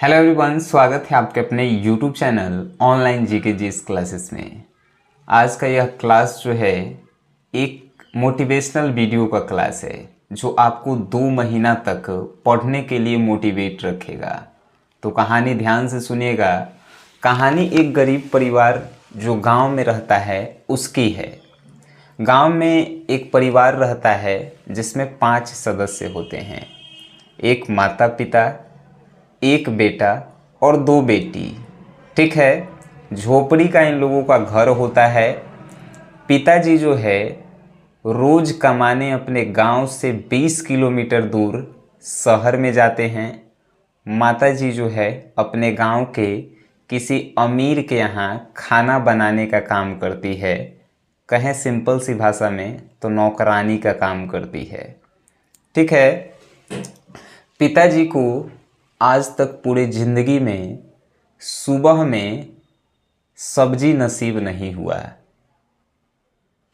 Hello everyone, स्वागत है आपके अपने YouTube channel online GK GS classes में। आज का यह क्लास जो है एक मोटिवेशनल वीडियो का क्लास है जो आपको 2 महीना तक पढ़ने के लिए मोटिवेट रखेगा। तो कहानी ध्यान से सुनिएगा। कहानी एक गरीब परिवार जो गांव में रहता है उसकी है। गांव में एक परिवार रहता है जिसमें 5 सदस्य होते हैं। एक माता पिता, एक बेटा और 2 बेटी। ठीक है, झोपड़ी का इन लोगों का घर होता है। पिताजी जो है रोज कमाने अपने गांव से 20 किलोमीटर दूर शहर में जाते हैं। माताजी जो है अपने गांव के किसी अमीर के यहाँ खाना बनाने का काम करती है। कहें सिंपल सी भाषा में तो नौकरानी का काम करती है। ठीक है, पिताजी को आज तक पूरे ज़िंदगी में सुबह में सब्जी नसीब नहीं हुआ।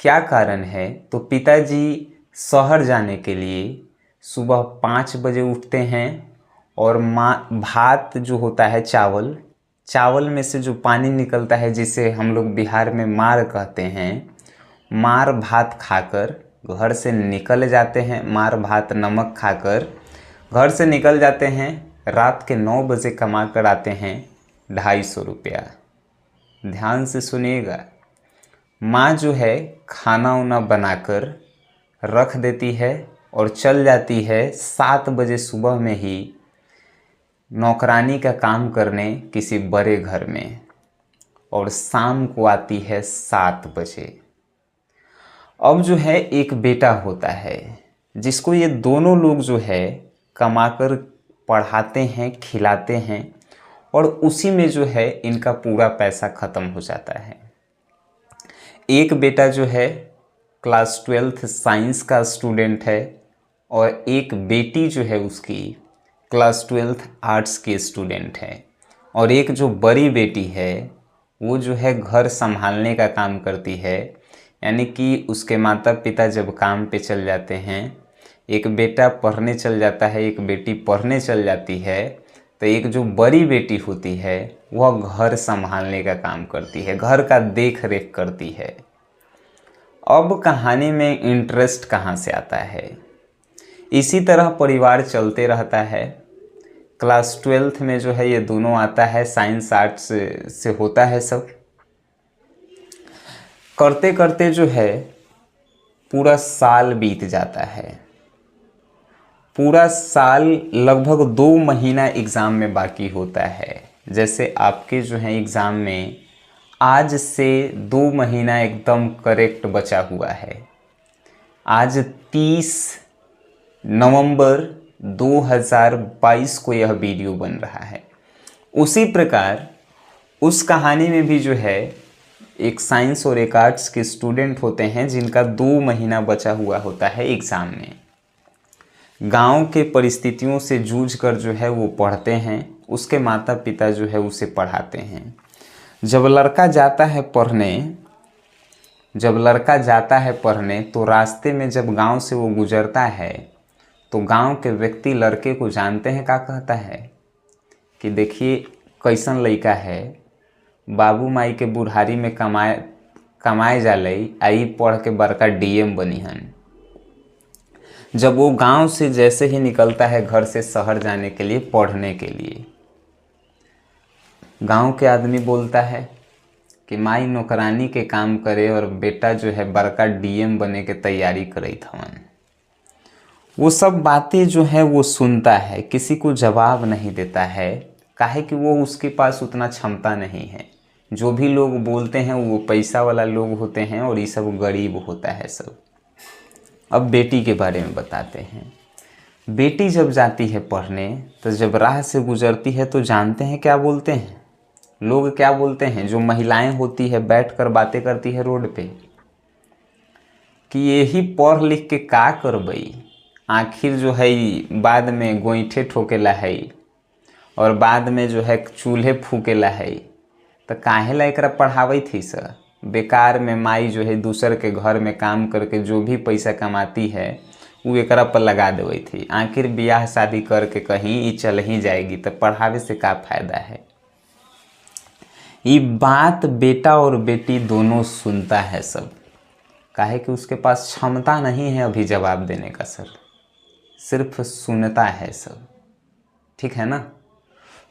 क्या कारण है? तो पिताजी शहर जाने के लिए सुबह 5 बजे उठते हैं और भात जो होता है चावल में से जो पानी निकलता है जिसे हम लोग बिहार में मार कहते हैं, मार भात खाकर घर से निकल जाते हैं। मार भात नमक खाकर घर से निकल जाते हैं। रात के 9 बजे कमा कर आते हैं 250 रुपया। ध्यान से सुनिएगा। माँ जो है खाना वाना बनाकर रख देती है और चल जाती है 7 बजे सुबह में ही नौकरानी का काम करने किसी बड़े घर में, और शाम को आती है 7 बजे। अब जो है एक बेटा होता है जिसको ये दोनों लोग जो है कमाकर पढ़ाते हैं, खिलाते हैं, और उसी में जो है इनका पूरा पैसा ख़त्म हो जाता है। एक बेटा जो है क्लास 12 साइंस का स्टूडेंट है और एक बेटी जो है उसकी क्लास 12 आर्ट्स की स्टूडेंट है। और एक जो बड़ी बेटी है वो जो है घर संभालने का काम करती है, यानी कि उसके माता पिता जब काम पे चल जाते हैं, एक बेटा पढ़ने चल जाता है, एक बेटी पढ़ने चल जाती है, तो एक जो बड़ी बेटी होती है वह घर संभालने का काम करती है, घर का देख रेख करती है। अब कहानी में इंटरेस्ट कहाँ से आता है? इसी तरह परिवार चलते रहता है। क्लास 12 में जो है ये दोनों आता है, साइंस आर्ट्स से होता है सब। करते करते जो है पूरा साल बीत जाता है। पूरा साल लगभग 2 महीना एग्ज़ाम में बाकी होता है। जैसे आपके जो है एग्ज़ाम में आज से 2 महीना एकदम करेक्ट बचा हुआ है। आज 30 नवंबर 2022 को यह वीडियो बन रहा है। उसी प्रकार उस कहानी में भी जो है एक साइंस और एक आर्ट्स के स्टूडेंट होते हैं जिनका 2 महीना बचा हुआ होता है एग्ज़ाम में। गांव के परिस्थितियों से जूझकर जो है वो पढ़ते हैं। उसके माता पिता जो है उसे पढ़ाते हैं। जब लड़का जाता है पढ़ने तो रास्ते में जब गांव से वो गुजरता है तो गांव के व्यक्ति लड़के को जानते हैं, क्या कहता है कि देखिए कैसन लड़का है, बाबू माई के बुढ़ारी में कमाए जालई, आई पढ़ के बड़का डीएम बनी हन। जब वो गांव से जैसे ही निकलता है घर से शहर जाने के लिए, पढ़ने के लिए, गांव के आदमी बोलता है कि माई नौकरानी के काम करे और बेटा जो है बड़का डीएम बने के तैयारी करत हवन। वो सब बातें जो है वो सुनता है, किसी को जवाब नहीं देता है, काहे कि वो उसके पास उतना क्षमता नहीं है। जो भी लोग बोलते हैं वो पैसा वाला लोग होते हैं और ये सब गरीब होता है सब। अब बेटी के बारे में बताते हैं। बेटी जब जाती है पढ़ने तो जब राह से गुजरती है तो जानते हैं क्या बोलते हैं लोग? क्या बोलते हैं? जो महिलाएं होती है बैठकर बातें करती है रोड पे कि यही पढ़ लिख के का करबई, आखिर जो है बाद में गोईठे ठोकेला है और बाद में जो है चूल्हे फूकेला है, तो काहे ला एकरा पढ़ावई थी सर? बेकार में माई जो है दूसर के घर में काम करके जो भी पैसा कमाती है वो एकरा पर लगा देवे थी। आखिर ब्याह शादी करके कहीं ई चल ही जाएगी तो पढ़ावे से का फायदा है। ये बात बेटा और बेटी दोनों सुनता है सब, काहे कि उसके पास क्षमता नहीं है अभी जवाब देने का सर, सिर्फ सुनता है सब, ठीक है ना।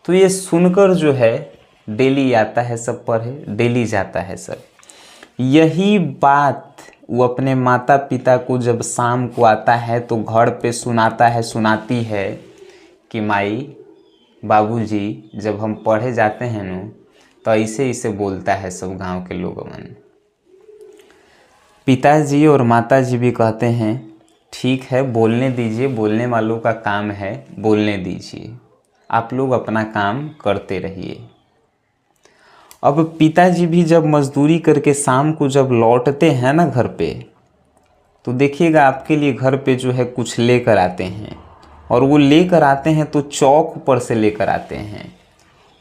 तो ये सुनकर जो है डेली आता है सब पढ़े, डेली जाता है सब। यही बात वो अपने माता पिता को जब शाम को आता है तो घर पे सुनाता है, सुनाती है कि माई बाबूजी जब हम पढ़े जाते हैं न तो ऐसे ऐसे बोलता है सब गांव के लोगों में। पिताजी और माताजी भी कहते हैं ठीक है बोलने दीजिए, बोलने वालों का काम है, बोलने दीजिए, आप लोग अपना काम करते रहिए। अब पिताजी भी जब मजदूरी करके शाम को जब लौटते हैं ना घर पे, तो देखिएगा आपके लिए घर पे जो है कुछ लेकर आते हैं, और वो लेकर आते हैं तो चौक पर से लेकर आते हैं,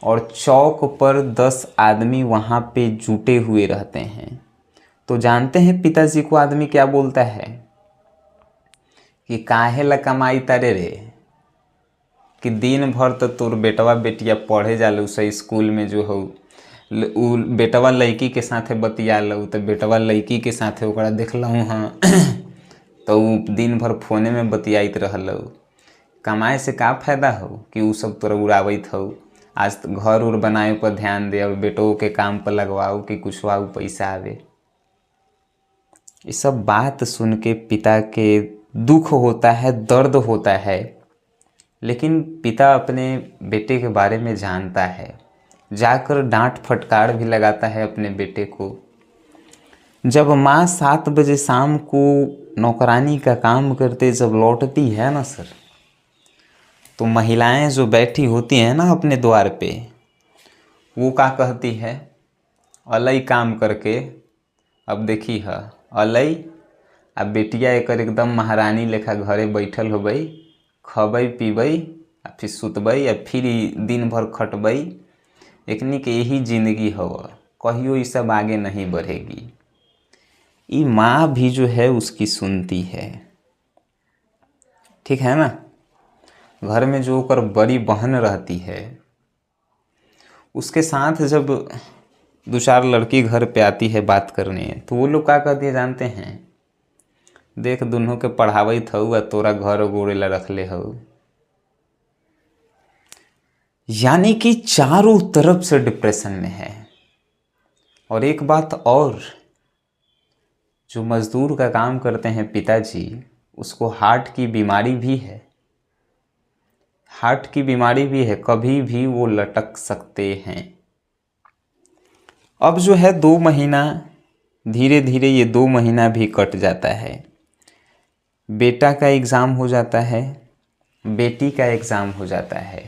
और चौक पर 10 आदमी वहाँ पे जुटे हुए रहते हैं। तो जानते हैं पिताजी को आदमी क्या बोलता है कि काहे ला कमाई तारे रे, कि दिन भर तो तोर बेटवा बेटिया पढ़े जालू से स्कूल में जो हो, उ बेटवा लड़की के साथे बतिया लो तो बेटवा लड़की के साथे ओकरा देखलहूँ हाँ तो उ दिन भर फोने में बतियाइत रहल। कमाए से का फायदा हो कि उ सब तोरा उड़ावत हो। आज तो घर उर बनाए पर ध्यान दे, अब बेटों के काम पर लगवाओ कि कुछ वाओ पैसा आवे। ये सब बात सुन के पिता के दुख होता है, दर्द होता है, लेकिन पिता अपने बेटे के बारे में जानता है, जाकर डांट फटकार भी लगाता है अपने बेटे को। जब माँ 7 बजे शाम को नौकरानी का काम करते जब लौटती है ना सर, तो महिलाएं जो बैठी होती हैं ना अपने द्वार पे, वो क्या कहती है, अलई काम करके अब देखी है अलई, अब बेटिया एकर एकदम महारानी लेखा घरे बैठल होबई, खबई पीबई आ फिर सुतबई आ फिर दिन भर खटबई, एकनी के यही जिंदगी हो, कहियो ये सब आगे नहीं बढ़ेगी। ये माँ भी जो है उसकी सुनती है, ठीक है ना। घर में जो ओकर बड़ी बहन रहती है, उसके साथ जब 2-4 लड़की घर पे आती है बात करने, तो वो लोग क्या कहती है जानते हैं, देख दोनों के पढ़ावत हऊ आ तोरा घर गोड़े ला रखले हऊ। यानी कि चारों तरफ से डिप्रेशन में है। और एक बात और, जो मजदूर का काम करते हैं पिताजी, उसको हार्ट की बीमारी भी है, हार्ट की बीमारी भी है, कभी भी वो लटक सकते हैं। अब जो है 2 महीना, धीरे धीरे ये 2 महीना भी कट जाता है। बेटा का एग्ज़ाम हो जाता है, बेटी का एग्ज़ाम हो जाता है,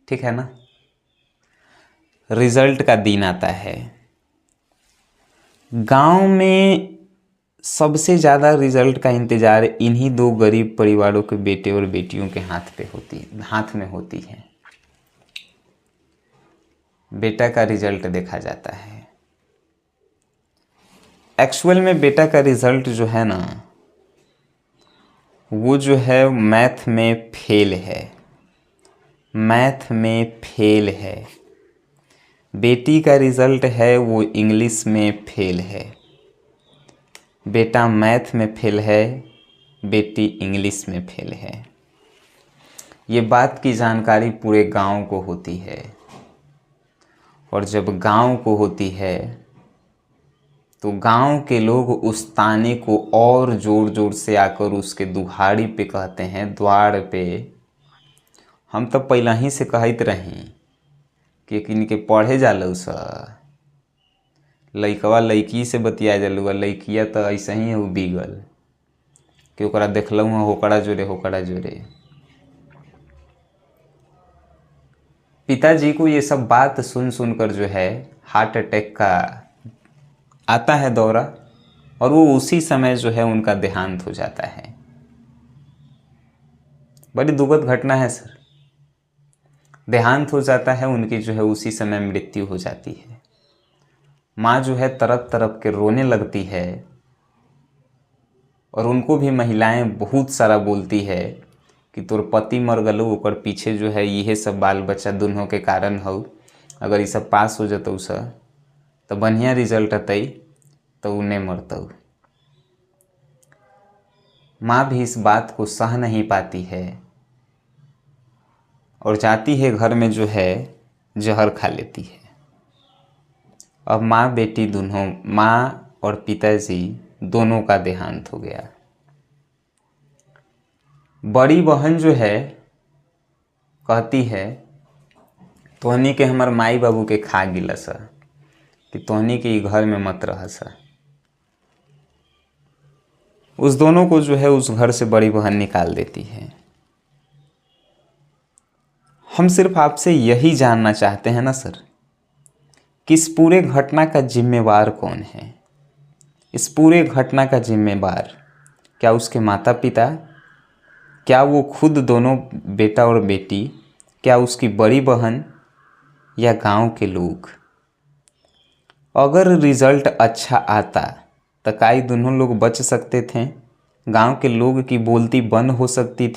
ठीक है ना। रिजल्ट का दिन आता है। गांव में सबसे ज़्यादा रिजल्ट का इंतज़ार इन्हीं 2 गरीब परिवारों के बेटे और बेटियों के हाथ में होती है। बेटा का रिजल्ट देखा जाता है। एक्चुअल में बेटा का रिजल्ट जो है ना, वो जो है मैथ में फेल है, मैथ में फेल है। बेटी का रिजल्ट है वो इंग्लिश में फेल है। बेटा मैथ में फेल है, बेटी इंग्लिश में फेल है। ये बात की जानकारी पूरे गांव को होती है, और जब गांव को होती है तो गांव के लोग उस ताने को और ज़ोर ज़ोर से आकर उसके दुहाड़ी पे कहते हैं, द्वार पे। हम तो पहले ही से कहते रही कि इनके पढ़े जालू सा, लइकवा लइकी से बतिया जालू, लइकिया तो ऐसे ही हो बिगल कि ओकरा देखलू हाँ होकड़ा जोरे। पिताजी को ये सब बात सुन सुनकर जो है हार्ट अटैक का आता है दौरा, और वो उसी समय जो है उनका देहांत हो जाता है। बड़ी दुखद घटना है सर, देहांत हो जाता है उनकी, जो है उसी समय मृत्यु हो जाती है। माँ जो है तरफ तरफ के रोने लगती है और उनको भी महिलाएं बहुत सारा बोलती है कि तोर पति मर गलो, ओकर पीछे जो है यही सब बाल बच्चा दोनों के कारण हो। अगर ये सब पास हो जतौ स तो बढ़िया रिजल्ट अतई तो उन्हें मरतौ। माँ भी इस बात को सह नहीं पाती है और जाती है घर में जो है जहर खा लेती है। अब माँ बेटी दोनों, माँ और पिताजी दोनों का देहांत हो गया। बड़ी बहन जो है कहती है तोहनी के हमार माई बाबू के खा गिला सा, कि तोहनी के घर में मत रह सा। उस दोनों को जो है उस घर से बड़ी बहन निकाल देती है। हम सिर्फ आपसे यही जानना चाहते हैं ना सर, कि इस पूरे घटना का जिम्मेवार कौन है? इस पूरे घटना का जिम्मेवार क्या उसके माता पिता, क्या वो खुद दोनों बेटा और बेटी, क्या उसकी बड़ी बहन, या गांव के लोग? अगर रिजल्ट अच्छा आता तो काई दोनों लोग बच सकते थे? गांव के लोग की बोलती बंद हो सकती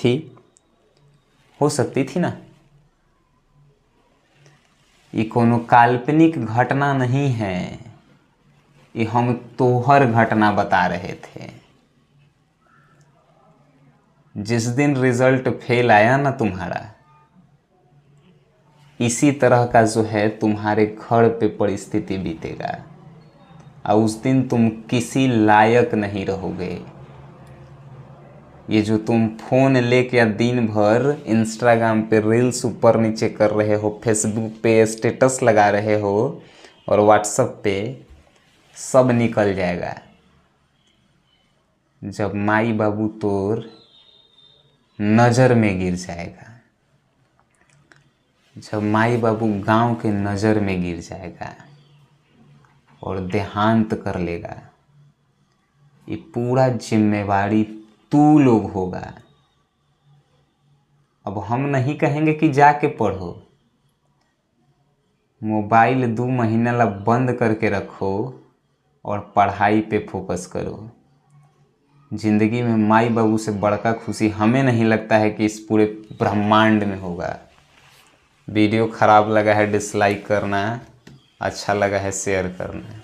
थी ना। ये कोनो काल्पनिक घटना नहीं है, ये हम तोहर घटना बता रहे थे। जिस दिन रिजल्ट फेल आया ना तुम्हारा, इसी तरह का जो है तुम्हारे घर पे परिस्थिति बीतेगा और उस दिन तुम किसी लायक नहीं रहोगे। ये जो तुम फ़ोन लेके दिन भर इंस्टाग्राम पे रील्स ऊपर नीचे कर रहे हो, फेसबुक पे स्टेटस लगा रहे हो और व्हाट्सएप पे, सब निकल जाएगा जब माई बाबू तोर नज़र में गिर जाएगा, जब माई बाबू गांव के नज़र में गिर जाएगा और देहांत कर लेगा। ये पूरा जिम्मेवारी तू लोग होगा। अब हम नहीं कहेंगे कि जाके पढ़ो, मोबाइल 2 महीना ला बंद करके रखो और पढ़ाई पे फोकस करो। जिंदगी में माई बाबू से बड़का खुशी हमें नहीं लगता है कि इस पूरे ब्रह्मांड में होगा। वीडियो ख़राब लगा है डिसलाइक करना, अच्छा लगा है शेयर करना।